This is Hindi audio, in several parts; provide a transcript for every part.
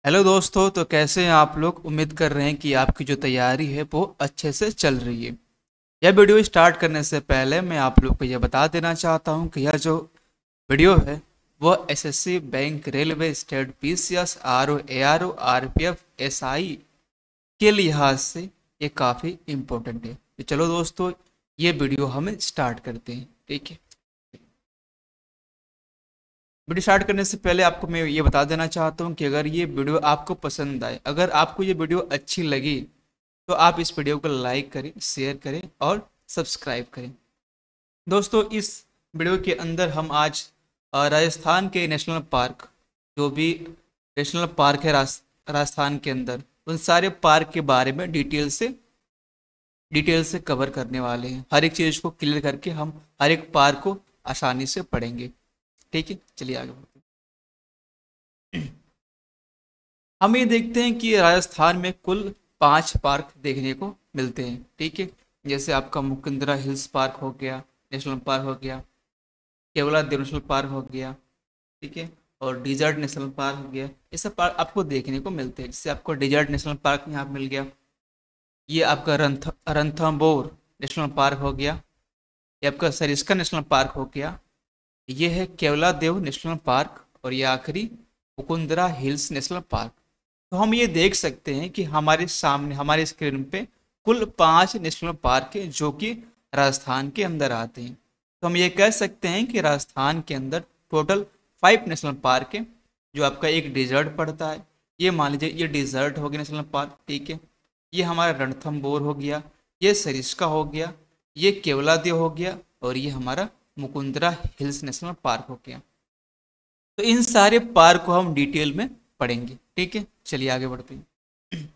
हेलो दोस्तों। तो कैसे हैं आप लोग? उम्मीद कर रहे हैं कि आपकी जो तैयारी है वो अच्छे से चल रही है। यह वीडियो स्टार्ट करने से पहले मैं आप लोग को यह बता देना चाहता हूं कि यह जो वीडियो है वह SSC, bank, railway, state, PCS, RO, ARO, RPF, SI के लिहाज से ये काफ़ी इम्पोर्टेंट है। तो चलो दोस्तों, ये वीडियो हम स्टार्ट करते हैं। ठीक है। वीडियो स्टार्ट करने से पहले आपको मैं ये बता देना चाहता हूँ कि अगर ये वीडियो आपको पसंद आए, अगर आपको ये वीडियो अच्छी लगी, तो आप इस वीडियो को लाइक करें, शेयर करें और सब्सक्राइब करें। दोस्तों, इस वीडियो के अंदर हम आज राजस्थान के नेशनल पार्क, जो भी नेशनल पार्क है राजस्थान के अंदर, उन सारे पार्क के बारे में डिटेल से कवर करने वाले हैं। हर एक चीज़ को क्लियर करके हम हर एक पार्क को आसानी से पढ़ेंगे। ठीक है, चलिए आगे बढ़ते हैं। हम ये देखते हैं कि राजस्थान में कुल 5 पार्क देखने को मिलते हैं। ठीक है। जैसे आपका मुकुंदरा हिल्स पार्क हो गया, नेशनल पार्क हो गया, केवला देव नेशनल पार्क हो गया। ठीक है। और डिजर्ट नेशनल पार्क हो गया। ये सब पार्क आपको देखने को मिलते हैं। जैसे आपको डिजर्ट नेशनल पार्क यहाँ पे मिल गया। ये आपका रणथंबोर नेशनल पार्क हो गया। ये आपका सरिस्का नेशनल पार्क हो गया। ये है केवला देव नेशनल पार्क। और ये आखिरी मुकुंदरा हिल्स नेशनल पार्क। तो हम ये देख सकते हैं कि हमारे सामने हमारे स्क्रीन पे कुल 5 नेशनल पार्क है जो कि राजस्थान के अंदर आते हैं। तो हम ये कह सकते हैं कि राजस्थान के अंदर टोटल 5 नेशनल पार्क है। जो आपका एक डिजर्ट पड़ता है, ये मान लीजिए ये डिजर्ट हो गया नेशनल पार्क। ठीक है। ये हमारा रणथंबोर हो गया, ये सरिस्का हो गया, ये केवलादेव हो गया और ये हमारा मुकुंदरा हिल्स नेशनल पार्क हो गया। तो इन सारे पार्क को हम डिटेल में पढ़ेंगे। ठीक है, चलिए आगे बढ़ते हैं।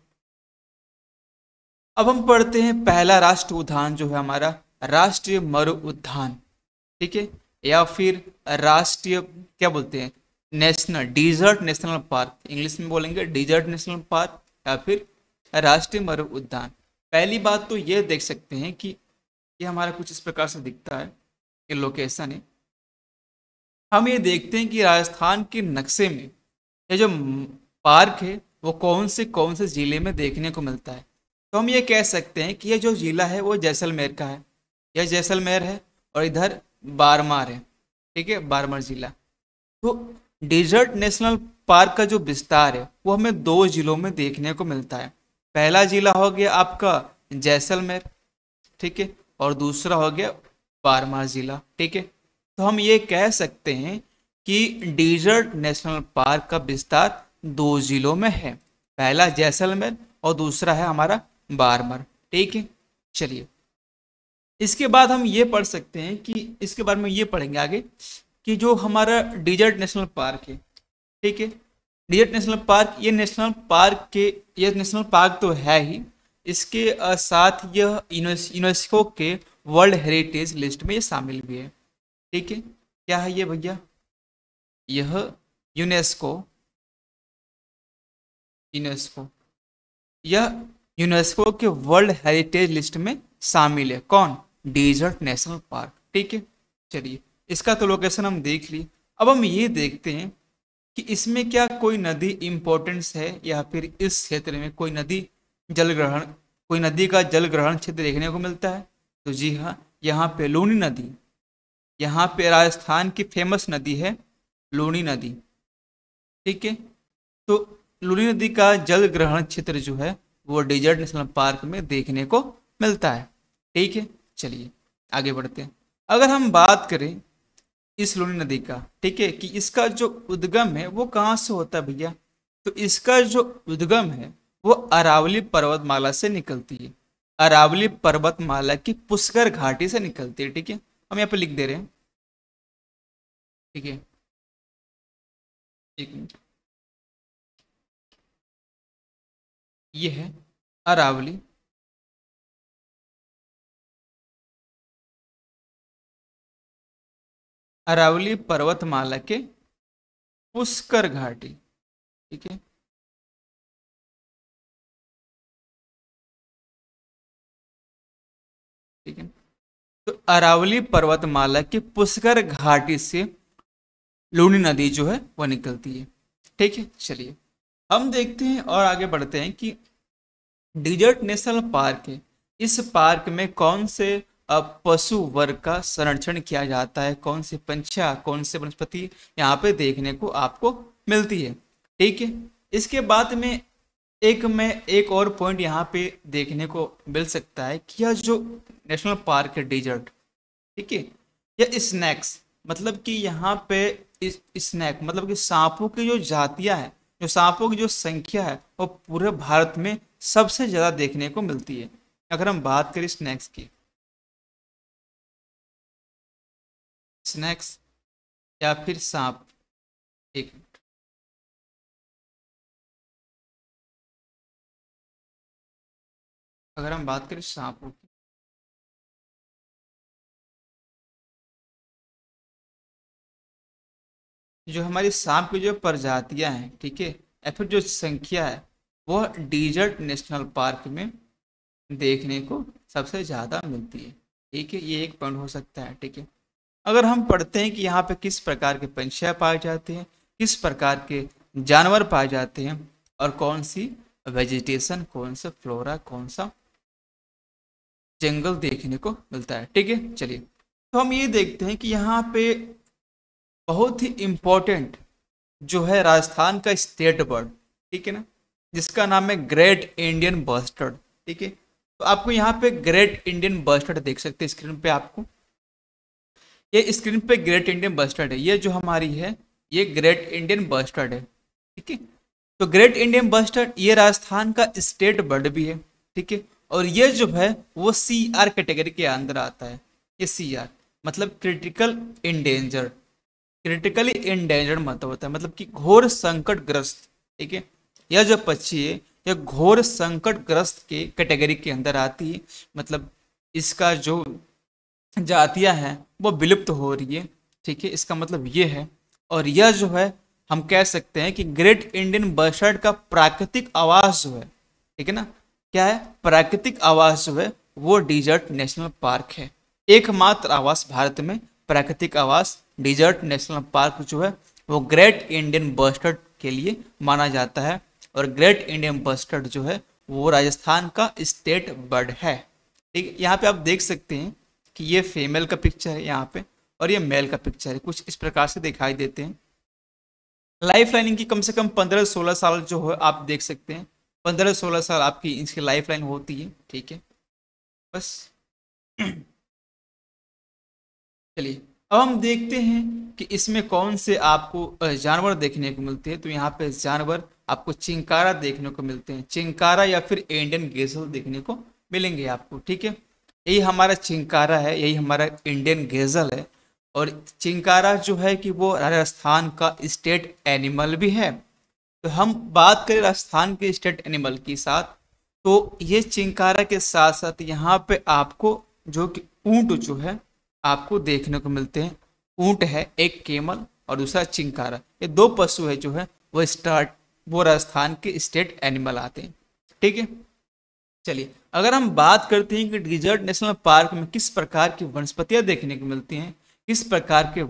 अब हम पढ़ते हैं पहला राष्ट्रीय उद्यान जो है हमारा राष्ट्रीय मरु उद्यान। ठीक है। या फिर राष्ट्रीय क्या बोलते हैं, national desert national park, English में बोलेंगे डिजर्ट नेशनल पार्क या फिर राष्ट्रीय मरु उद्यान। पहली बात तो ये देख सकते हैं कि ये हमारा कुछ इस प्रकार से दिखता है। ये लोकेशन है। हम ये देखते हैं कि राजस्थान के नक्शे में ये जो पार्क है वो कौन से जिले में देखने को मिलता है। तो हम ये कह सकते हैं कि ये जो जिला है वो जैसलमेर का है। यह जैसलमेर है और इधर बारमार है। ठीक है, बारमार जिला। तो डेजर्ट नेशनल पार्क का जो विस्तार है वो हमें 2 जिलों में देखने को मिलता है। पहला जिला हो गया आपका जैसलमेर। ठीक है। और दूसरा हो गया बारमार जिला। ठीक है। तो हम ये कह सकते हैं कि डेजर्ट नेशनल पार्क का विस्तार 2 जिलों में है। पहला जैसलमेर और दूसरा है हमारा बारमर। ठीक है। चलिए, इसके बाद हम ये पढ़ सकते हैं कि इसके बारे में ये पढ़ेंगे आगे कि जो हमारा डेजर्ट नेशनल पार्क है। ठीक है। डेजर्ट नेशनल पार्क, ये नेशनल पार्क तो है ही, इसके साथ यह यूनेस्को के वर्ल्ड हेरिटेज लिस्ट में ये शामिल भी है। ठीक है। क्या है ये भैया? यह यूनेस्को यूनेस्को यह यूनेस्को के वर्ल्ड हेरिटेज लिस्ट में शामिल है। कौन? Desert national park. ठीक है। चलिए, इसका तो लोकेशन हम देख लिए। अब हम ये देखते हैं कि इसमें क्या कोई नदी इंपॉर्टेंस है या फिर इस क्षेत्र में कोई नदी का जल ग्रहण क्षेत्र देखने को मिलता है। तो जी हाँ, यहाँ पे लूनी नदी, यहाँ पे राजस्थान की फेमस नदी है लूनी नदी। ठीक है। तो लूनी नदी का जल ग्रहण क्षेत्र जो है वो डेजर्ट नेशनल पार्क में देखने को मिलता है। ठीक है। चलिए आगे बढ़ते हैं। अगर हम बात करें इस लूनी नदी का, ठीक है, कि इसका जो उद्गम है वो कहाँ से होता है भैया, तो इसका जो उद्गम है वो अरावली पर्वतमाला से निकलती है। अरावली पर्वतमाला की पुष्कर घाटी से निकलती है। ठीक है, हम यहाँ पे लिख दे रहे हैं। ठीक है, एक मिनट। ये है अरावली अरावली पर्वतमाला के पुष्कर घाटी। ठीक है। ठीक है। तो अरावली पर्वतमाला की पुष्कर घाटी से लूनी नदी जो है वह निकलती है। ठीक है। चलिए, हम देखते हैं और आगे बढ़ते हैं कि डिजर्ट नेशनल पार्क है, इस पार्क में कौन से पशु वर्ग का संरक्षण किया जाता है, कौन से पंछियाँ कौन से वनस्पति यहाँ पे देखने को आपको मिलती है। ठीक है, इसके बाद में एक और पॉइंट यहाँ पे देखने को मिल सकता है कि यह जो नेशनल पार्क है डिजर्ट, ठीक है, यह स्नैक्स मतलब कि यहाँ पे इस स्नैक मतलब कि सांपों की जो जातियां हैं, जो सांपों की जो संख्या है वो पूरे भारत में सबसे ज्यादा देखने को मिलती है। अगर हम बात करें स्नैक्स की, स्नैक्स या फिर सांप, एक मिनट, अगर हम बात करें सांपों की, जो हमारी सांप की जो प्रजातियां हैं, ठीक है, या फिर जो संख्या है, वह डिजर्ट नेशनल पार्क में देखने को सबसे ज्यादा मिलती है। ठीक है, ये एक पॉइंट हो सकता है। ठीक है, अगर हम पढ़ते हैं कि यहाँ पे किस प्रकार के पंछियाँ पाए जाते हैं, किस प्रकार के जानवर पाए जाते हैं, और कौन सी वेजिटेशन, कौन सा फ्लोरा, कौन सा जंगल देखने को मिलता है। ठीक है, चलिए, तो हम ये देखते हैं कि यहाँ पे बहुत ही इम्पोर्टेंट जो है राजस्थान का स्टेट बर्ड, ठीक है ना, जिसका नाम है ग्रेट इंडियन बस्टर्ड। ठीक है, तो आपको यहाँ पे ग्रेट इंडियन बस्टर्ड देख सकते हैं स्क्रीन पे, आपको ये स्क्रीन पे ग्रेट इंडियन बस्टर्ड है, ये जो हमारी है ये ग्रेट इंडियन बस्टर्ड है। ठीक है, तो ग्रेट इंडियन बस्टर्ड ये राजस्थान का स्टेट बर्ड भी है। ठीक है, और ये जो है वो CR कैटेगरी के अंदर आता है। ये CR मतलब क्रिटिकल इंडेंजर्ड, क्रिटिकली इंडेंजर्ड मतलब होता है, मतलब कि घोर संकटग्रस्त। ठीक है, यह जो पक्षी है यह घोर संकटग्रस्त के कैटेगरी के अंदर आती है, मतलब इसका जो जातियां हैं वो विलुप्त हो रही है। ठीक है, इसका मतलब ये है, और यह जो है हम कह सकते हैं कि ग्रेट इंडियन बस्टर्ड का प्राकृतिक आवास जो है, ठीक है ना, क्या है, प्राकृतिक आवास जो है वो डिजर्ट नेशनल पार्क है। एकमात्र आवास भारत में, प्राकृतिक आवास डिजर्ट नेशनल पार्क जो है वो ग्रेट इंडियन बस्टर्ड के लिए माना जाता है, और ग्रेट इंडियन बस्टर्ड जो है वो राजस्थान का स्टेट बर्ड है। ठीक, यहाँ पे आप देख सकते हैं कि ये फीमेल का पिक्चर है यहाँ पे, और ये मेल का पिक्चर है, कुछ इस प्रकार से दिखाई देते हैं। लाइफ लाइनिंग की कम से कम 15-16 साल जो है आप देख सकते हैं, 15-16 साल आपकी इसकी लाइफ लाइन होती है। ठीक है, बस चलिए, अब हम देखते हैं कि इसमें कौन से आपको जानवर देखने को मिलते हैं। तो यहाँ पे जानवर आपको चिंकारा देखने को मिलते हैं, चिंकारा या फिर इंडियन गेजल देखने को मिलेंगे आपको। ठीक है, यही हमारा चिंकारा है, यही हमारा इंडियन गेजल है, और चिंकारा जो है कि वो राजस्थान का स्टेट एनिमल भी है। तो हम बात करें राजस्थान के स्टेट एनिमल की साथ, तो ये चिंकारा के साथ साथ यहाँ पे आपको जो कि ऊंट जो है आपको देखने को मिलते हैं। ऊंट है एक, केमल, और दूसरा चिंकारा, ये दो पशु है जो है वो राजस्थान के स्टेट एनिमल आते हैं। ठीक है, चलिए, अगर हम बात करते हैं कि डिजर्ट नेशनल पार्क में किस प्रकार की वनस्पतियां देखने को मिलती हैं, किस प्रकार के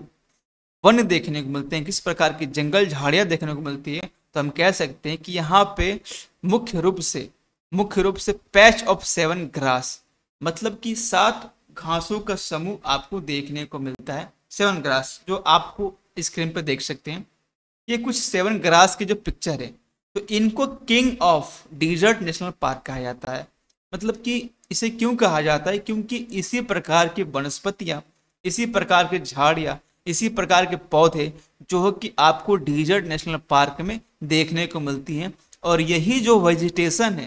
वन देखने को मिलते हैं, किस प्रकार की जंगल झाड़ियां देखने को मिलती है, तो हम कह सकते हैं कि यहाँ पे मुख्य रूप से पैच ऑफ 7 ग्रास, मतलब कि 7 घासों का समूह आपको देखने को मिलता है। 7 ग्रास जो आपको स्क्रीन पर देख सकते हैं, ये कुछ 7 ग्रास की जो पिक्चर है, तो इनको king of dessert national park कहा जाता है। मतलब कि इसे क्यों कहा जाता है, क्योंकि इसी प्रकार की वनस्पतियां, इसी प्रकार के झाड़ियां, इसी प्रकार के पौधे जो है कि आपको डिजर्ट नेशनल पार्क में देखने को मिलती हैं, और यही जो वेजिटेशन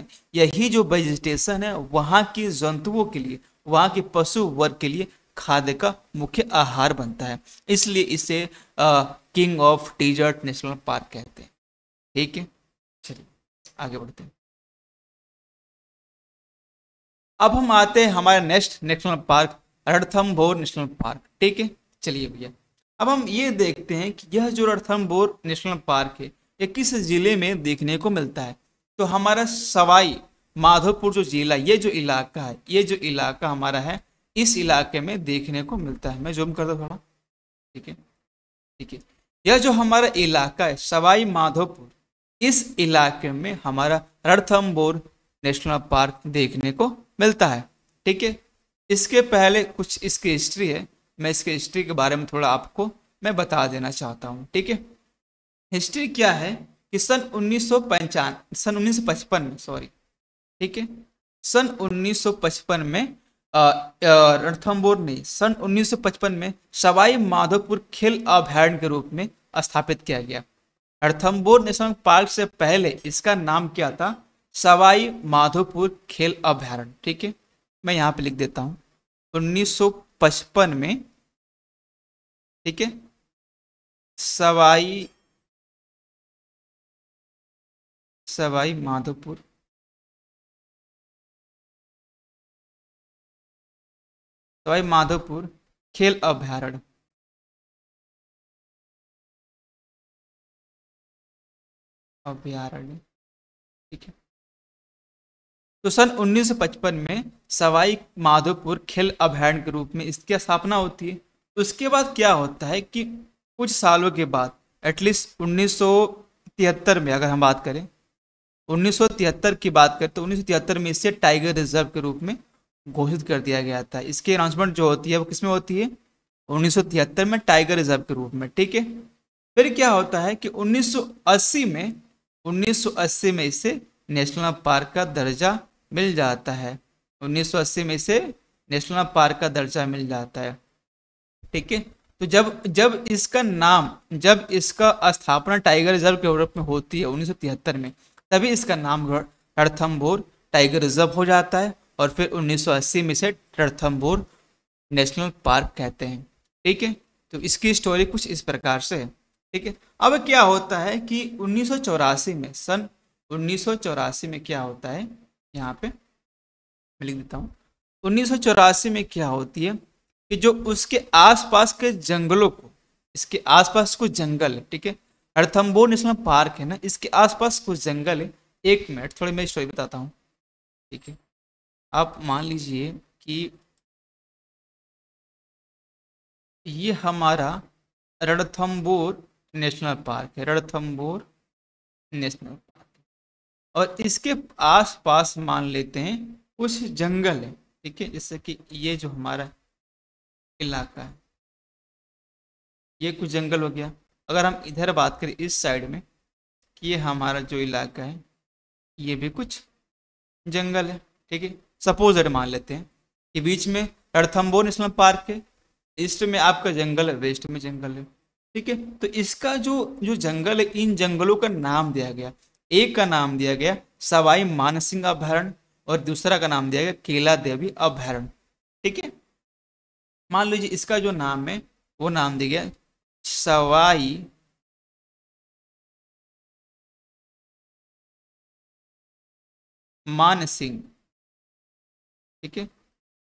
है वहाँ के जंतुओं के लिए, वहाँ के पशु वर्ग के लिए खाद्य का मुख्य आहार बनता है, इसलिए इसे king of dessert national park कहते हैं। ठीक है, चलिए आगे बढ़ते हैं। अब हम आते हैं हमारे next national park, Ranthambore national park. ठीक है, चलिए भैया, अब हम ये देखते हैं कि यह जो रणथंभौर नेशनल पार्क है ये किस जिले में देखने को मिलता है। तो हमारा सवाई माधोपुर जो जिला, ये जो इलाका है, ये जो इलाका हमारा है, इस इलाके में देखने को मिलता है। मैं जूम कर दूं थोड़ा, ठीक है, ठीक है, यह जो हमारा इलाका है सवाई माधोपुर, इस इलाके में हमारा रणथंभौर नेशनल पार्क देखने को मिलता है। ठीक है, इसके पहले कुछ इसकी हिस्ट्री है, मैं इसके हिस्ट्री के बारे में थोड़ा आपको मैं बता देना चाहता हूँ। ठीक है, हिस्ट्री क्या है कि सन 1955 में, सॉरी, ठीक है, सन 1955 में रणथंभौर नहीं, सन 1955 में सवाई माधोपुर खेल अभयारण्य के रूप में स्थापित किया गया। रणथंभौर नेशनल पार्क से पहले इसका नाम क्या था? सवाई माधोपुर खेल अभयारण्य। ठीक है, मैं यहाँ पे लिख देता हूँ 1955 में, ठीक है, सवाई माधोपुर खेल अभयारण्य। ठीक है, तो सन 1955 में सवाई माधोपुर खेल अभयारण्य के रूप में इसकी स्थापना होती है। उसके बाद क्या होता है कि कुछ सालों के बाद, एटलीस्ट 1973 में अगर हम बात करें, 1973 की बात करें तो 1973 में इसे टाइगर रिजर्व के रूप में घोषित कर दिया गया था। इसकी अनाउंसमेंट जो होती है वो किसमें होती है? 1973 में टाइगर रिजर्व के रूप में। ठीक है, फिर क्या होता है कि 1980 में इसे नेशनल पार्क का दर्जा मिल जाता है। 1980 में इसे नेशनल पार्क का दर्जा मिल जाता है। ठीक है, तो जब जब इसका नाम, जब इसका स्थापना टाइगर रिजर्व के रूप में होती है 1973 में, तभी इसका नाम रणथंभौर टाइगर रिजर्व हो जाता है और फिर 1980 में से रणथंभौर नेशनल पार्क कहते हैं। ठीक है, तो इसकी स्टोरी कुछ इस प्रकार से है। ठीक है, अब क्या होता है कि 1984 में, सन 1984 में क्या होता है, यहाँ पे मैं लिख देता हूँ, 1984 में क्या होती है कि जो उसके आसपास के जंगलों को, इसके आसपास कुछ जंगल है, ठीक है, रणथंभौर नेशनल पार्क है ना, इसके आसपास कुछ जंगल है। एक मिनट, थोड़ी मैं स्टोरी बताता हूँ। ठीक है, आप मान लीजिए कि ये हमारा रणथंभौर नेशनल पार्क है, रणथंभौर नेशनल पार्क, और इसके आसपास मान लेते हैं कुछ जंगल है। ठीक है, जैसे कि ये जो हमारा इलाका है, ये कुछ जंगल हो गया। अगर हम इधर बात करें इस साइड में, कि ये हमारा जो इलाका है ये भी कुछ जंगल है। ठीक है, सपोज मान लेते हैं कि बीच में रणथंभौर नेशनल पार्क है, ईस्ट में आपका जंगल है, वेस्ट में जंगल है। ठीक है, तो इसका जो जो जंगल है, इन जंगलों का नाम दिया गया, एक का नाम दिया गया सवाई मानसिंह अभयारण्य और दूसरा का नाम दिया गया केला देवी अभयारण्य। ठीक है, मान लीजिए इसका जो नाम है वो नाम दिया गया सवाई मानसिंह। ठीक है,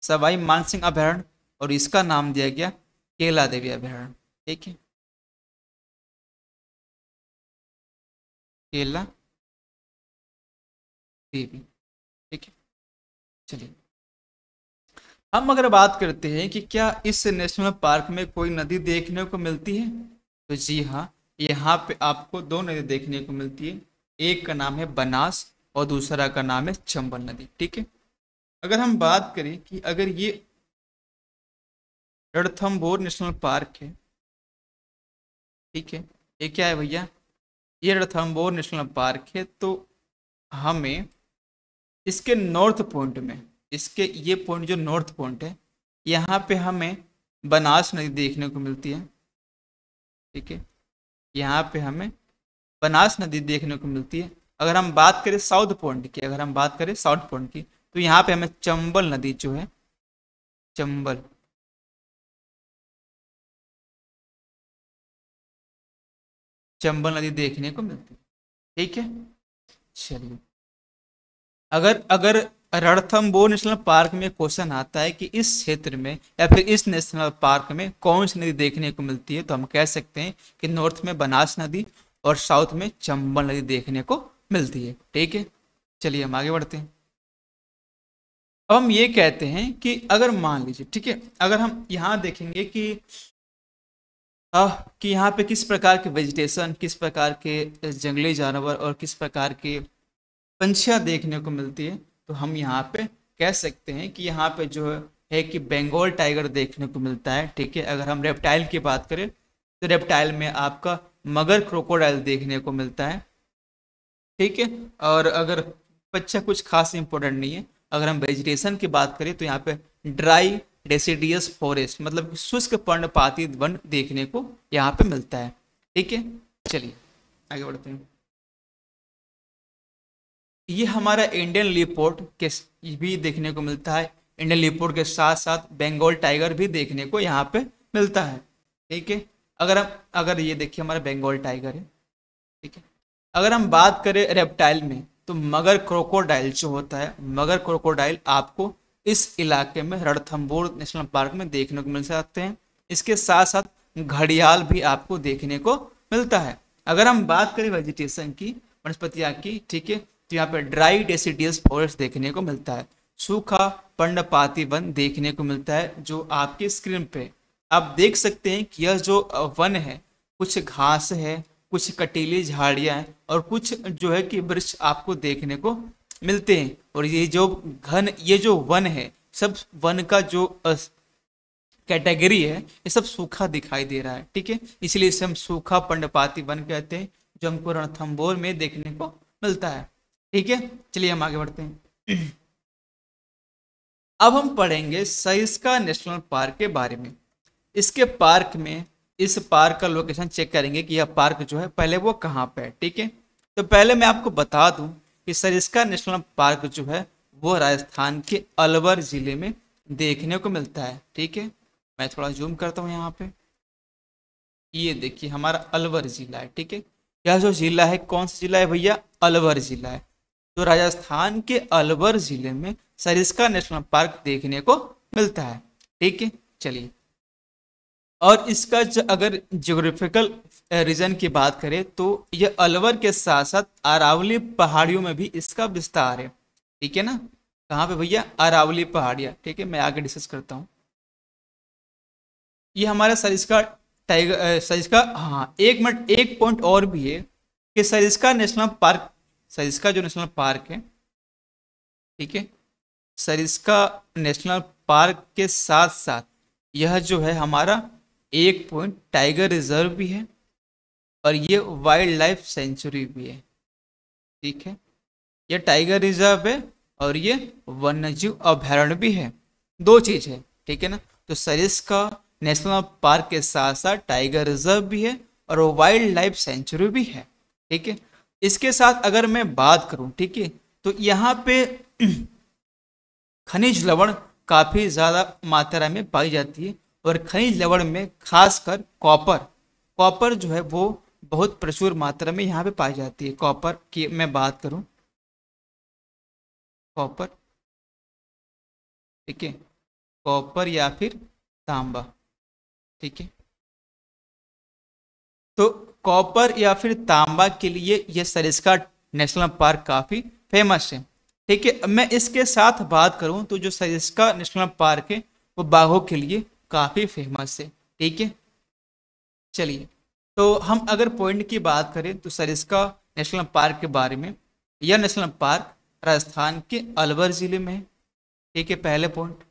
सवाई मानसिंह अभयारण्य, और इसका नाम दिया गया केला देवी अभयारण्य। ठीक है, केला देवी। ठीक है, चलिए हम अगर बात करते हैं कि क्या इस नेशनल पार्क में कोई नदी देखने को मिलती है, तो जी हाँ, यहाँ पे आपको दो नदी देखने को मिलती है। एक का नाम है बनास और दूसरा का नाम है चंबल नदी। ठीक है, अगर हम बात करें कि अगर ये रणथंभौर नेशनल पार्क है, ठीक है, ये क्या है भैया, ये रणथंभौर नेशनल पार्क है, तो हमें इसके नॉर्थ पॉइंट में, इसके ये पॉइंट जो नॉर्थ पॉइंट है, यहाँ पे हमें बनास नदी देखने को मिलती है। ठीक है, यहाँ पे हमें बनास नदी देखने को मिलती है। अगर हम बात करें साउथ पॉइंट की, अगर हम बात करें साउथ पॉइंट की, तो यहाँ पे हमें चंबल नदी जो है, चंबल चंबल नदी देखने को मिलती है। ठीक है, चलिए अगर अगर रणथंभौर नेशनल पार्क में क्वेश्चन आता है कि इस क्षेत्र में या फिर इस नेशनल पार्क में कौन सी नदी देखने को मिलती है, तो हम कह सकते हैं कि नॉर्थ में बनास नदी और साउथ में चंबल नदी देखने को मिलती है। ठीक है, चलिए हम आगे बढ़ते हैं। अब हम ये कहते हैं कि अगर मान लीजिए, ठीक है, अगर हम यहाँ देखेंगे कि कि यहाँ पे किस प्रकार के वेजिटेशन, किस प्रकार के जंगली जानवर और किस प्रकार के पंछियाँ देखने को मिलती है। तो हम यहाँ पे कह सकते हैं कि यहाँ पे जो है कि बंगाल टाइगर देखने को मिलता है। ठीक है, अगर हम रेप्टाइल की बात करें तो रेप्टाइल में आपका मगर क्रोकोडाइल देखने को मिलता है। ठीक है, और अगर बच्चा कुछ खास इंपॉर्टेंट नहीं है, अगर हम वेजिटेशन की बात करें तो यहाँ पे ड्राई डेसिडियस फॉरेस्ट मतलब कि शुष्क पर्णपाती वन देखने को यहाँ पे मिलता है। ठीक है, चलिए आगे बढ़ते हैं। ये हमारा इंडियन लियोपार्ड के भी देखने को मिलता है। इंडियन लियोपार्ड के साथ साथ बंगाल टाइगर भी देखने को यहाँ पे मिलता है। ठीक है, अगर ये देखिए हमारा बंगाल टाइगर है। ठीक है, अगर हम बात करें रेप्टाइल में तो मगर क्रोकोडाइल जो होता है, मगर क्रोकोडाइल आपको इस इलाके में रणथंभौर नेशनल पार्क में देखने को मिल सकते हैं। इसके साथ साथ घड़ियाल भी आपको देखने को मिलता है। अगर हम बात करें वेजिटेशन की, वनस्पतियाँ की, ठीक है, तो यहाँ पे ड्राई डेसिडियस फॉरेस्ट देखने को मिलता है, सूखा पर्णपाती वन देखने को मिलता है। जो आपके स्क्रीन पे आप देख सकते हैं कि यह जो वन है, कुछ घास है, कुछ कटीली झाड़ियां हैं और कुछ जो है कि वृक्ष आपको देखने को मिलते हैं। और ये जो वन है, सब वन का जो कैटेगरी है, ये सब सूखा दिखाई दे रहा है। ठीक है, इसलिए इसे हम सूखा पर्णपाती वन कहते हैं, जो हमको रणथंभौर में देखने को मिलता है। ठीक है, चलिए हम आगे बढ़ते हैं। अब हम पढ़ेंगे सरिस्का नेशनल पार्क के बारे में। इसके पार्क में, इस पार्क का लोकेशन चेक करेंगे कि यह पार्क जो है पहले वो कहाँ पे है। ठीक है, तो पहले मैं आपको बता दूं कि सरिस्का नेशनल पार्क जो है वो राजस्थान के अलवर जिले में देखने को मिलता है। ठीक है, मैं थोड़ा जूम करता हूँ यहाँ पे, ये देखिए हमारा अलवर जिला है। ठीक है, यह जो जिला है कौन सा जिला है भैया? अलवर जिला है। तो राजस्थान के अलवर जिले में सरिस्का नेशनल पार्क देखने को मिलता है। ठीक है, चलिए, और इसका अगर ज्योग्राफिकल रीजन की बात करें तो यह अलवर के साथ साथ अरावली पहाड़ियों में भी इसका विस्तार है। ठीक है ना, कहाँ पे भैया? अरावली पहाड़ियाँ। ठीक है, मैं आगे डिस्कस करता हूँ। ये हमारा सरिस्का टाइगर, सरिस्का, हाँ एक मिनट, एक पॉइंट और भी है कि सरिस्का नेशनल पार्क, सरिस्का जो नेशनल पार्क है, ठीक है, सरिस्का नेशनल पार्क के साथ साथ यह जो है हमारा एक पॉइंट टाइगर रिजर्व भी है और ये वाइल्ड लाइफ सेंचुरी भी है। ठीक है, ये टाइगर रिजर्व है और ये वन्यजीव अभयारण्य भी है, दो चीज है। ठीक है ना, तो सरिस्का नेशनल पार्क के साथ साथ टाइगर रिजर्व भी है और वाइल्ड लाइफ सेंचुरी भी है। ठीक है, इसके साथ अगर मैं बात करूं, ठीक है, तो यहाँ पे खनिज लवण काफी ज्यादा मात्रा में पाई जाती है और खनिज लवण में खासकर कॉपर, कॉपर जो है वो बहुत प्रचुर मात्रा में यहाँ पे पाई जाती है। कॉपर की मैं बात करूं, कॉपर, ठीक है, कॉपर या फिर तांबा। ठीक है, तो कॉपर या फिर तांबा के लिए ये सरिस्का नेशनल पार्क काफी फेमस है। ठीक है, मैं इसके साथ बात करूं तो जो सरिस्का नेशनल पार्क है वो बाघों के लिए काफी फेमस है। ठीक है, चलिए, तो हम अगर पॉइंट की बात करें तो सरिस्का नेशनल पार्क के बारे में, यह नेशनल पार्क राजस्थान के अलवर जिले में है। ठीक है, पहले पॉइंट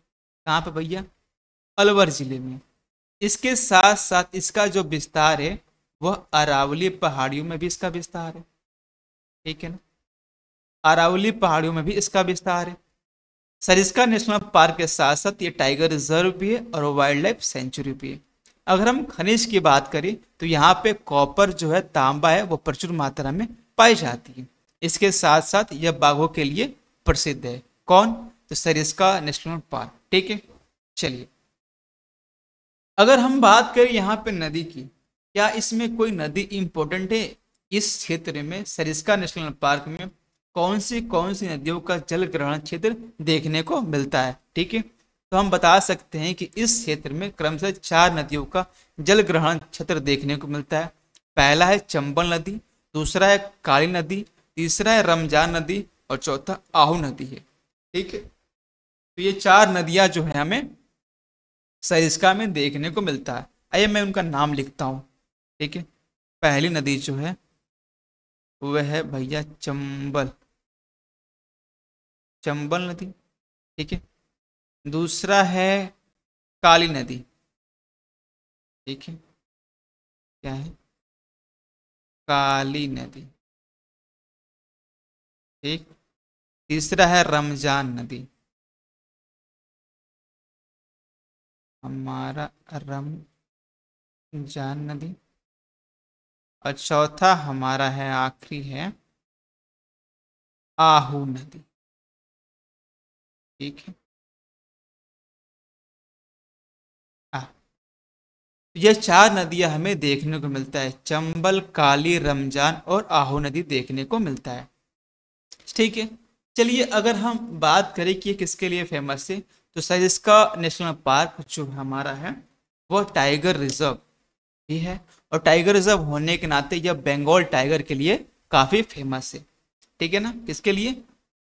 कहाँ पे भैया? अलवर जिले में। इसके साथ साथ इसका जो विस्तार है वह अरावली पहाड़ियों में भी इसका विस्तार है। ठीक है ना, अरावली पहाड़ियों में भी इसका विस्तार है। सरिस्का नेशनल पार्क के साथ साथ ये टाइगर रिजर्व भी है और वाइल्ड लाइफ सेंचुरी भी है। अगर हम खनिज की बात करें तो यहाँ पे कॉपर जो है, तांबा है, वो प्रचुर मात्रा में पाई जाती है। इसके साथ साथ यह बाघों के लिए प्रसिद्ध है। कौन? तो सरिस्का नेशनल पार्क। ठीक है, चलिए, अगर हम बात करें यहाँ पे नदी की, क्या इसमें कोई नदी इंपॉर्टेंट है? इस क्षेत्र में सरिस्का नेशनल पार्क में कौन सी नदियों का जल ग्रहण क्षेत्र देखने को मिलता है? ठीक है, तो हम बता सकते हैं कि इस क्षेत्र में क्रमशः 4 नदियों का जल ग्रहण क्षेत्र देखने को मिलता है। पहला है चंबल नदी, दूसरा है काली नदी, तीसरा है रमजान नदी और चौथा आहू नदी है। ठीक है, तो ये 4 नदियां जो है हमें सरिस्का में देखने को मिलता है। आइए मैं उनका नाम लिखता हूँ। ठीक है, पहली नदी जो है वह है भैया चंबल, चंबल नदी। ठीक है, दूसरा है काली नदी। ठीक है, क्या है, काली नदी। ठीक, तीसरा है रमजान नदी, हमारा रमजान नदी। और चौथा हमारा है, आखिरी है आहू नदी। ठीक है, आ, ये चार नदियां हमें देखने को मिलता है, चंबल, काली, रमजान और आहू नदी देखने को मिलता है। ठीक है, चलिए अगर हम बात करें कि ये किसके लिए फेमस है, तो शायद इसका नेशनल पार्क जो हमारा है वो टाइगर रिजर्व भी है। और टाइगर रिजर्व होने के नाते यह बंगाल टाइगर के लिए काफी फेमस है। ठीक है ना, किसके लिए,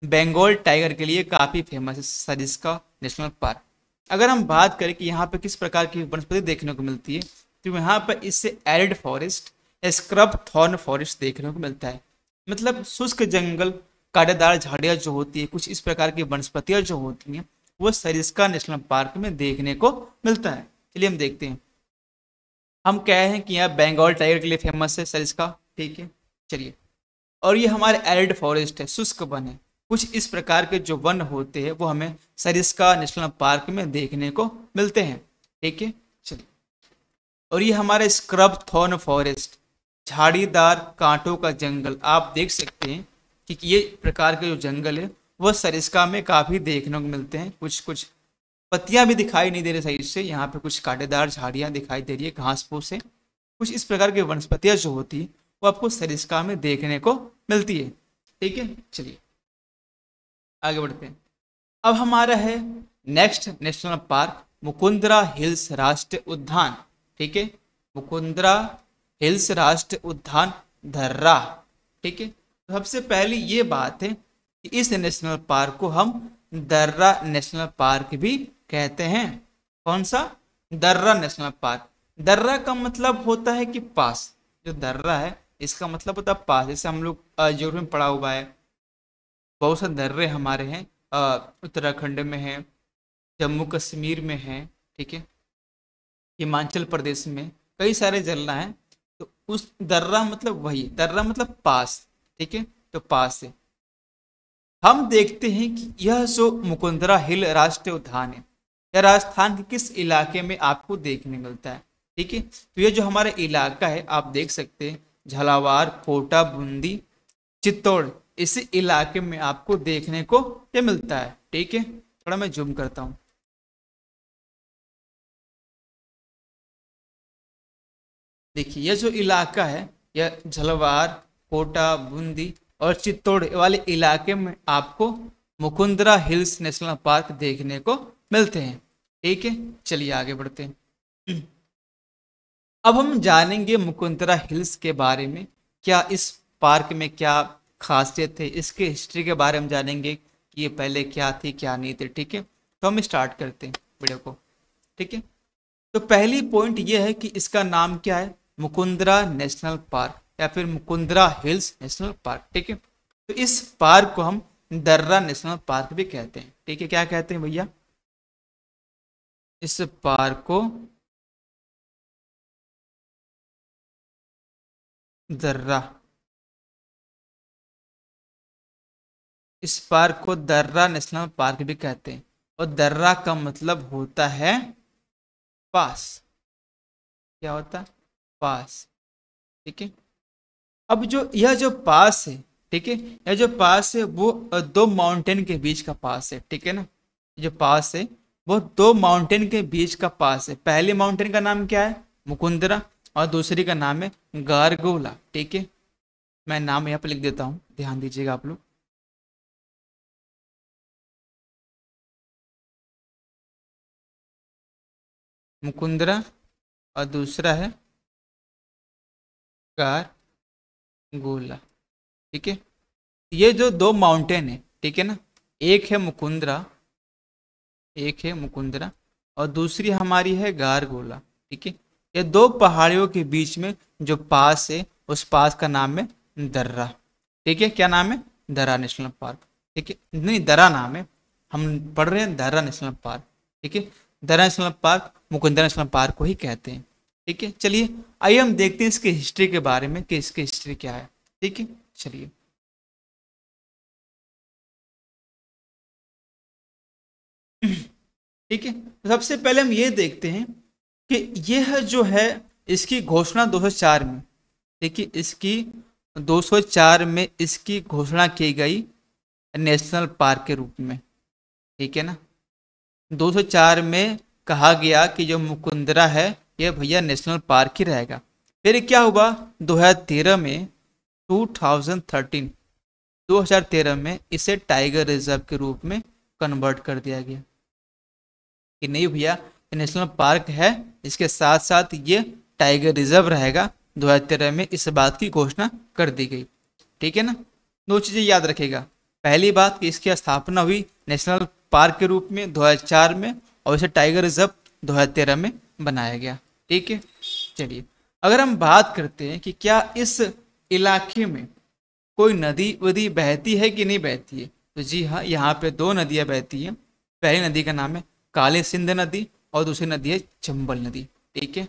बंगाल टाइगर के लिए काफी फेमस है सरिस्का नेशनल पार्क। अगर हम बात करें कि यहाँ पे किस प्रकार की वनस्पति देखने को मिलती है, तो यहाँ पर इससे arid forest, scrub thorn forest देखने को मिलता है। मतलब शुष्क जंगल, कांटेदार झाड़ियाँ जो होती है, कुछ इस प्रकार की वनस्पतियाँ जो होती हैं वो सरिस्का नेशनल पार्क में देखने को मिलता है। चलिए हम देखते हैं, हम कह रहे हैं कि यहाँ बंगाल टाइगर के लिए फेमस है सरिस्का। ठीक है, चलिए, और ये हमारे एरिड फॉरेस्ट है, शुष्क वन है। कुछ इस प्रकार के जो वन होते हैं वो हमें सरिस्का नेशनल पार्क में देखने को मिलते हैं। ठीक है, चलिए, और ये हमारे स्क्रब थॉर्न फॉरेस्ट, झाड़ीदार कांटों का जंगल। आप देख सकते हैं कि ये प्रकार के जो जंगल है वह सरिस्का में काफी देखने को मिलते हैं। कुछ कुछ पत्तियां भी दिखाई नहीं दे रही सही से, यहाँ पे कुछ कांटेदार झाड़ियां दिखाई दे रही है, घास फूस है। कुछ इस प्रकार की वनस्पतियां जो होती है वो आपको सरिस्का में देखने को मिलती है। ठीक है, चलिए आगे बढ़ते हैं। अब हमारा है next national park Mukundra hills राष्ट्रीय उद्यान। ठीक है, मुकुंदरा हिल्स राष्ट्रीय उद्यान धर्रा। ठीक है, तो सबसे पहली ये बात है कि इस नेशनल पार्क को हम दर्रा नेशनल पार्क भी कहते हैं। कौन सा, दर्रा नेशनल पार्क। दर्रा का मतलब होता है कि पास, जो दर्रा है इसका मतलब होता है पास। जैसे हम लोग ज्योग्राफी में पढ़ा हुआ है, बहुत सारे दर्रे हमारे हैं, उत्तराखंड में है, जम्मू कश्मीर में है। ठीक है, हिमाचल प्रदेश में कई सारे झरना हैं। तो उस दर्रा मतलब वही, दर्रा मतलब पास। ठीक है, तो पास है। हम देखते हैं कि यह जो मुकुंदरा हिल राष्ट्रीय उद्यान है, यह राजस्थान के किस इलाके में आपको देखने मिलता है। ठीक है, तो ये जो हमारा इलाका है आप देख सकते हैं, झालावाड़, कोटा, बूंदी, चित्तौड़, इस इलाके में आपको देखने को ये मिलता है। ठीक है, थोड़ा मैं जूम करता हूँ। देखिए ये जो इलाका है यह झालावाड़, कोटा, बूंदी और चित्तौड़ वाले इलाके में आपको मुकुंदरा हिल्स नेशनल पार्क देखने को मिलते हैं। ठीक है, चलिए आगे बढ़ते हैं। अब हम जानेंगे मुकुंदरा हिल्स के बारे में, क्या इस पार्क में क्या खासियत है, इसके हिस्ट्री के बारे में जानेंगे कि ये पहले क्या थी क्या नहीं थी। ठीक है, तो हम स्टार्ट करते हैं वीडियो को। ठीक है, तो पहली पॉइंट ये है कि इसका नाम क्या है, मुकुंदरा नेशनल पार्क या फिर मुकुंदरा हिल्स नेशनल पार्क। ठीक है, तो इस पार्क को हम दर्रा नेशनल पार्क भी कहते हैं। ठीक है, क्या कहते हैं भैया, इस पार्क को दर्रा, इस पार्क को दर्रा नेशनल पार्क भी कहते हैं। और दर्रा का मतलब होता है पास। क्या होता है, पास। ठीक है, अब जो यह जो पास है, ठीक है, यह जो पास है वो दो माउंटेन के बीच का पास है। ठीक है ना, जो पास है वो दो माउंटेन के बीच का पास है। पहले माउंटेन का नाम क्या है, मुकुंदरा, और दूसरी का नाम है गारगोला। ठीक है, मैं नाम यहाँ पे लिख देता हूँ, ध्यान दीजिएगा आप लोग। मुकुंदरा और दूसरा है गारगोला। ठीक है, ये जो दो माउंटेन है, ठीक है ना, एक है मुकुंदरा, एक है मुकुंदरा और दूसरी हमारी है गारगोला। ठीक है, ये दो पहाड़ियों के बीच में जो पास है उस पास का नाम है दर्रा। ठीक है, क्या नाम है? दर्रा नेशनल पार्क। ठीक है, नहीं दर्रा नाम है, हम पढ़ रहे हैं दर्रा नेशनल पार्क। ठीक है, दर्रा national park Mukundra national park को ही कहते हैं। ठीक है, चलिए आइए हम देखते हैं इसकी हिस्ट्री के बारे में कि इसकी हिस्ट्री क्या है। ठीक है, चलिए। ठीक है, तो सबसे पहले हम ये देखते हैं कि यह जो है इसकी घोषणा 2004 में, देखिए इसकी 204 में इसकी घोषणा की गई नेशनल पार्क के रूप में। ठीक है ना, 204 में कहा गया कि जो मुकुंदरा है यह भैया नेशनल पार्क ही रहेगा। फिर क्या हुआ 2013 में, 2013 में इसे टाइगर रिजर्व के रूप में कन्वर्ट कर दिया गया कि नहीं भैया ये नेशनल पार्क है, इसके साथ साथ ये टाइगर रिजर्व रहेगा। 2013 में इस बात की घोषणा कर दी गई। ठीक है ना, दो चीज़ें याद रखेगा। पहली बात कि इसकी स्थापना हुई नेशनल पार्क के रूप में 2004 में, और इसे टाइगर रिजर्व 2013 में बनाया गया। ठीक है, चलिए अगर हम बात करते हैं कि क्या इस इलाके में कोई नदी वदी बहती है कि नहीं बहती है, तो जी हाँ, यहाँ पे दो नदियाँ बहती हैं। पहली नदी का नाम है काली सिंध नदी और दूसरी नदी है चंबल नदी। ठीक है,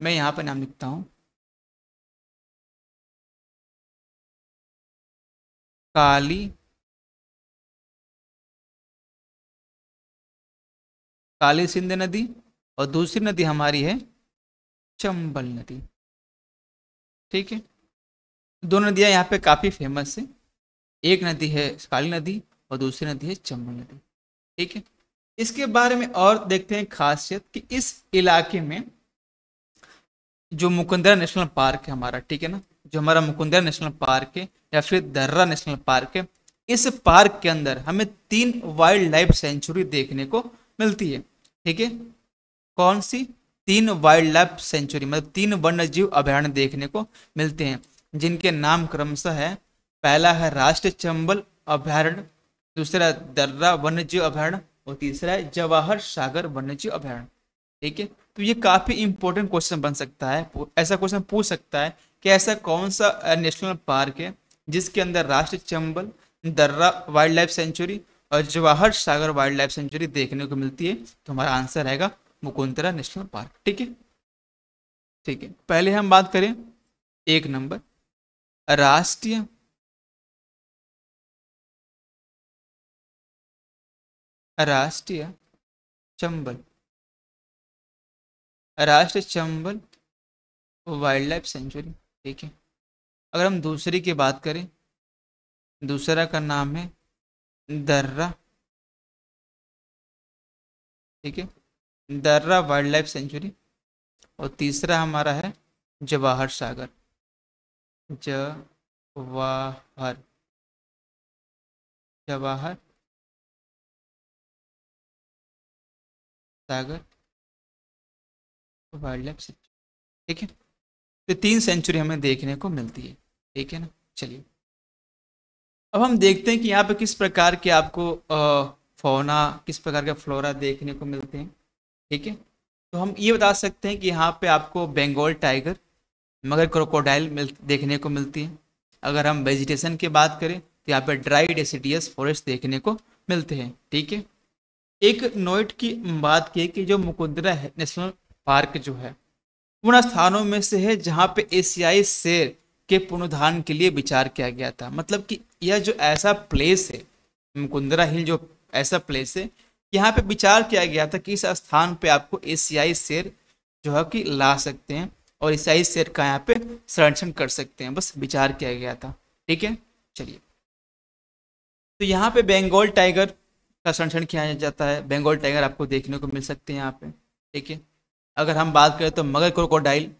मैं यहाँ पे नाम लिखता हूँ, काली काली सिंध नदी और दूसरी नदी हमारी है चंबल नदी। ठीक है, दोनों नदियाँ यहाँ पे काफ़ी फेमस है। एक नदी है काली नदी और दूसरी नदी है चंबल नदी। ठीक है, इसके बारे में और देखते हैं खासियत कि इस इलाके में जो मुकुंदरा नेशनल पार्क है हमारा, ठीक है ना, जो हमारा मुकुंदरा नेशनल पार्क है या फिर दर्रा नेशनल पार्क है, इस पार्क के अंदर हमें 3 वाइल्ड लाइफ सेंचुरी देखने को मिलती है। ठीक है, कौन सी? 3 वाइल्ड लाइफ सेंचुरी, मतलब 3 वन्य जीव अभयारण्य देखने को मिलते हैं, जिनके नाम क्रमशः है, पहला है राष्ट्रीय चंबल अभयारण्य, दूसरा दर्रा वन्य जीव अभयारण्य और तीसरा है जवाहर सागर वन्य जीव अभयारण्य। ठीक है, तो ये काफी इंपॉर्टेंट क्वेश्चन बन सकता है, ऐसा क्वेश्चन पूछ सकता है कि ऐसा कौन सा नेशनल पार्क है जिसके अंदर राष्ट्रीय चंबल, दर्रा वाइल्ड लाइफ सेंचुरी और Jawahar Sagar wild life sanctuary देखने को मिलती है। तो हमारा आंसर रहेगा मुकुंदरा नेशनल पार्क। ठीक है, ठीक है, पहले हम बात करें 1 नंबर राष्ट्रीय राष्ट्रीय चंबल, राष्ट्रीय चंबल वाइल्ड लाइफ सेंचुरी। ठीक है, अगर हम दूसरी की बात करें, दूसरा का नाम है दर्रा। ठीक है, दर्रा वाइल्ड लाइफ सेंचुरी और तीसरा हमारा है Jawahar Sagar, Jawahar Jawahar Sagar wild life sanctuary. ठीक है, तो 3 सेंचुरी हमें देखने को मिलती है। ठीक है ना, चलिए अब हम देखते हैं कि यहाँ पे किस प्रकार के आपको फौना, किस प्रकार का फ्लोरा देखने को मिलते हैं। ठीक है, तो हम ये बता सकते हैं कि यहाँ पे आपको बंगाल टाइगर, मगर क्रोकोडाइल देखने को मिलती है। अगर हम वेजिटेशन की बात करें तो यहाँ पे ड्राई डेसिडियस फॉरेस्ट देखने को मिलते हैं। ठीक है, एक नोट की बात की कि जो मुकुंदरा नेशनल पार्क जो है उन स्थानों में से है जहाँ पे एशियाई शेर के पुनरुद्धार के लिए विचार किया गया था। मतलब कि यह जो ऐसा प्लेस है, मुकुंदरा हिल जो ऐसा प्लेस है, यहाँ पे विचार किया गया था कि इस स्थान पे आपको एशियाई शेर जो है कि ला सकते हैं और एशियाई शेर का यहाँ पे संरक्षण कर सकते हैं, बस विचार किया गया था। ठीक है, चलिए तो यहाँ पे बंगाल टाइगर का संरक्षण किया जाता है। बंगाल टाइगर आपको देखने को मिल सकते हैं यहाँ पे। ठीक है, अगर हम बात करें तो मगर क्रोकोडाइल,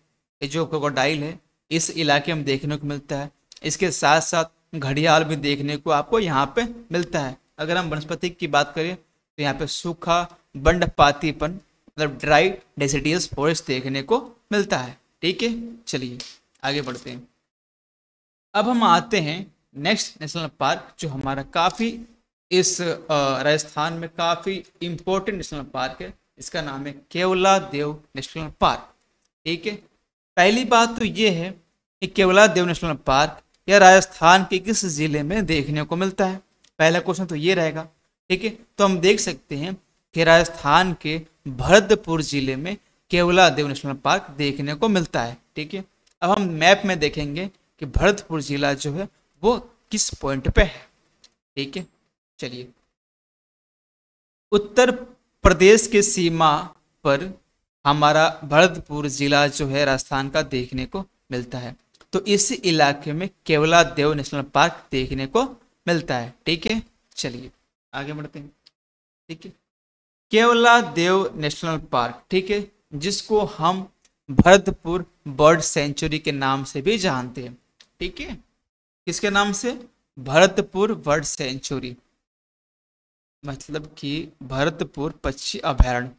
ये जो क्रोकोडाइल है इस इलाके में देखने को मिलता है। इसके साथ साथ घड़ियाल भी देखने को आपको यहाँ पे मिलता है। अगर हम वनस्पति की बात करें तो यहाँ पे सूखा बंडपातीपन, मतलब ड्राई डेसिडियस फॉरेस्ट देखने को मिलता है। ठीक है, चलिए आगे बढ़ते हैं। अब हम आते हैं नेक्स्ट नेशनल पार्क जो हमारा काफ़ी इस राजस्थान में काफ़ी इम्पोर्टेंट नेशनल पार्क है। इसका नाम है केवला देव नेशनल पार्क। ठीक है, पहली बात तो ये है कि केवलादेव नेशनल पार्क या राजस्थान के किस जिले में देखने को मिलता है। पहला क्वेश्चन तो ये रहेगा। ठीक है, तो हम देख सकते हैं कि राजस्थान के भरतपुर जिले में केवलादेव नेशनल पार्क देखने को मिलता है। ठीक है, अब हम मैप में देखेंगे कि भरतपुर जिला जो है वो किस पॉइंट पे है। ठीक है, चलिए, उत्तर प्रदेश के सीमा पर हमारा भरतपुर जिला जो है राजस्थान का देखने को मिलता है। तो इस इलाके में केवलादेव नेशनल पार्क देखने को मिलता है। ठीक है, चलिए आगे बढ़ते हैं। ठीक है, केवलादेव नेशनल पार्क, ठीक है, जिसको हम भरतपुर बर्ड सेंचुरी के नाम से भी जानते हैं। ठीक है, किसके नाम से? भरतपुर बर्ड सेंचुरी, मतलब कि भरतपुर पक्षी अभयारण्य।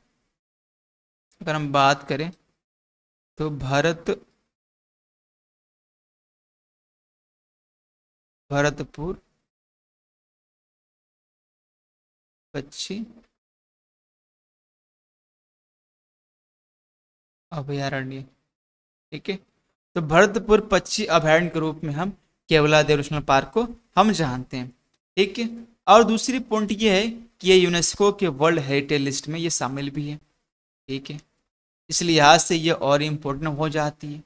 अगर हम बात करें तो भरतपुर पक्षी अभयारण्य। ठीक है, तो भरतपुर पक्षी अभयारण्य के रूप में हम केवलादेव नेशनल पार्क को हम जानते हैं। ठीक है, और दूसरी पॉइंट ये है कि ये यूनेस्को के वर्ल्ड हेरिटेज लिस्ट में ये शामिल भी है। ठीक है, इस लिहाज से ये और इम्पोर्टेंट हो जाती है।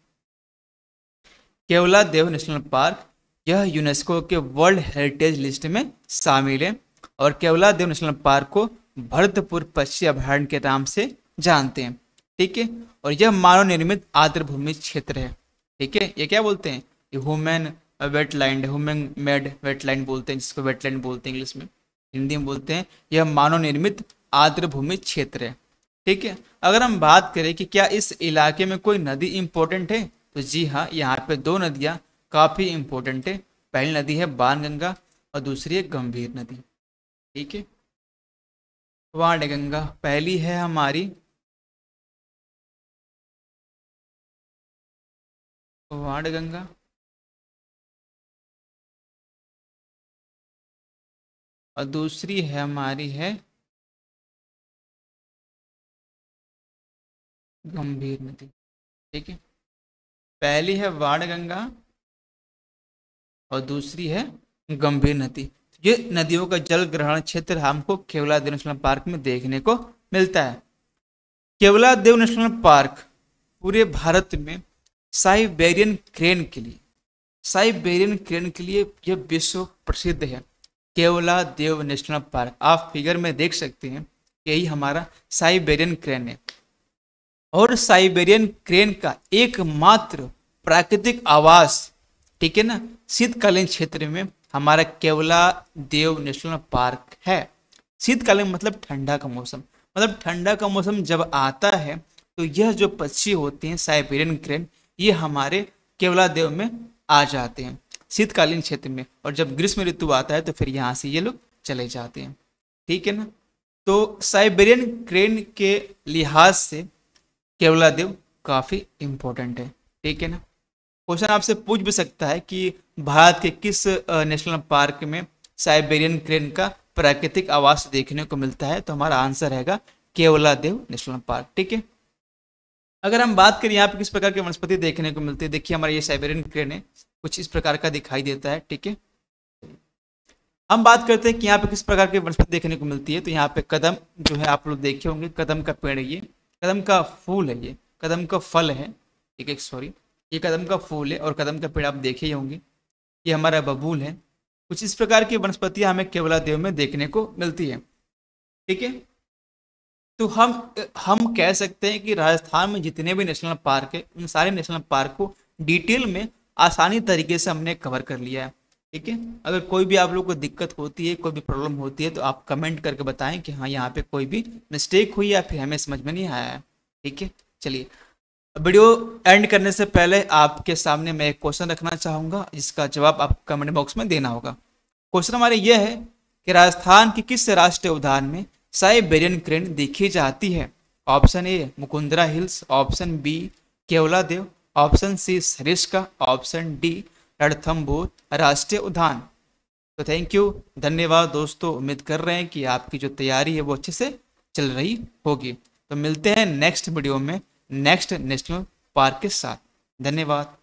केवलादेव नेशनल पार्क यह यूनेस्को के वर्ल्ड हेरिटेज लिस्ट में शामिल है और केवलादेव नेशनल पार्क को भरतपुर पक्षी अभयारण्य के नाम से जानते हैं। ठीक है, और यह मानव निर्मित आर्द्रभूमि क्षेत्र है। ठीक है, ये क्या बोलते हैं? ये human wetland, human made wetland बोलते हैं, जिसको वेटलैंड बोलते हैं इंग्लिश में, हिंदी में बोलते हैं। यह मानव निर्मित आर्द्रभूमि क्षेत्र है। ठीक है, अगर हम बात करें कि क्या इस इलाके में कोई नदी इंपॉर्टेंट है, तो जी हाँ, यहाँ पे दो नदियाँ काफ़ी इंपॉर्टेंट है। पहली नदी है बाणगंगा और दूसरी है गंभीर नदी। ठीक है, बाणगंगा पहली है हमारी, बाणगंगा, और दूसरी है हमारी है गंभीर नदी। ठीक है, पहली है बाणगंगा और दूसरी है गंभीर नदी। ये नदियों का जल ग्रहण क्षेत्र हमको केवलादेव नेशनल पार्क में देखने को मिलता है। केवलादेव नेशनल पार्क पूरे भारत में साइबेरियन क्रेन के लिए, साइबेरियन क्रेन के लिए यह विश्व प्रसिद्ध है। केवलादेव नेशनल पार्क, आप फिगर में देख सकते हैं, यही हमारा साइबेरियन क्रेन है। और साइबेरियन क्रेन का एकमात्र प्राकृतिक आवास, ठीक है ना, शीतकालीन क्षेत्र में हमारा केवलादेव नेशनल पार्क है। शीतकालीन मतलब ठंडा का मौसम, मतलब ठंडा का मौसम जब आता है तो यह जो पक्षी होते हैं साइबेरियन क्रेन, ये हमारे केवलादेव में आ जाते हैं शीतकालीन क्षेत्र में, और जब ग्रीष्म ऋतु आता है तो फिर यहाँ से ये लोग चले जाते हैं। ठीक है ना, तो साइबेरियन क्रेन के लिहाज से केवलादेव काफ़ी इम्पोर्टेंट है। ठीक है ना, क्वेश्चन आपसे पूछ भी सकता है कि भारत के किस नेशनल पार्क में साइबेरियन क्रेन का प्राकृतिक आवास देखने को मिलता है, तो हमारा आंसर रहेगा केवलादेव नेशनल पार्क। ठीक है, अगर हम बात करें यहाँ पे किस प्रकार की वनस्पति देखने को मिलती है, देखिए हमारा ये साइबेरियन क्रेन है, कुछ इस प्रकार का दिखाई देता है। ठीक है, हम बात करते हैं कि यहाँ पे किस प्रकार की वनस्पति देखने को मिलती है, तो यहाँ पे कदम जो है आप लोग देखे होंगे, कदम का पेड़ है, ये कदम का फूल है, ये कदम का फल है। ठीक है, सॉरी, ये कदम का फूल है और कदम का पेड़ आप देखे ही होंगे। ये हमारा बबूल है। कुछ इस प्रकार की वनस्पतियां हमें केवलादेव में देखने को मिलती है। ठीक है, तो हम कह सकते हैं कि राजस्थान में जितने भी नेशनल पार्क है, उन सारे नेशनल पार्क को डिटेल में आसानी तरीके से हमने कवर कर लिया है। ठीक है, अगर कोई भी आप लोग को दिक्कत होती है, कोई भी प्रॉब्लम होती है, तो आप कमेंट करके बताएं कि हाँ यहाँ पे कोई भी मिस्टेक हुई या फिर हमें समझ में नहीं आया है। ठीक है, चलिए, वीडियो एंड करने से पहले आपके सामने मैं एक क्वेश्चन रखना चाहूँगा, जिसका जवाब आप कमेंट बॉक्स में देना होगा। क्वेश्चन हमारे यह है कि राजस्थान के किस राष्ट्रीय उद्यान में साइबेरियन क्रेन देखी जाती है? Option A Mukundra hills, option B Keoladeo, option C Sariska, option D Ranthambore राष्ट्रीय उद्यान। तो थैंक यू, धन्यवाद दोस्तों। उम्मीद कर रहे हैं कि आपकी जो तैयारी है वो अच्छे से चल रही होगी। तो मिलते हैं नेक्स्ट वीडियो में नेक्स्ट नेशनल पार्क के साथ। धन्यवाद।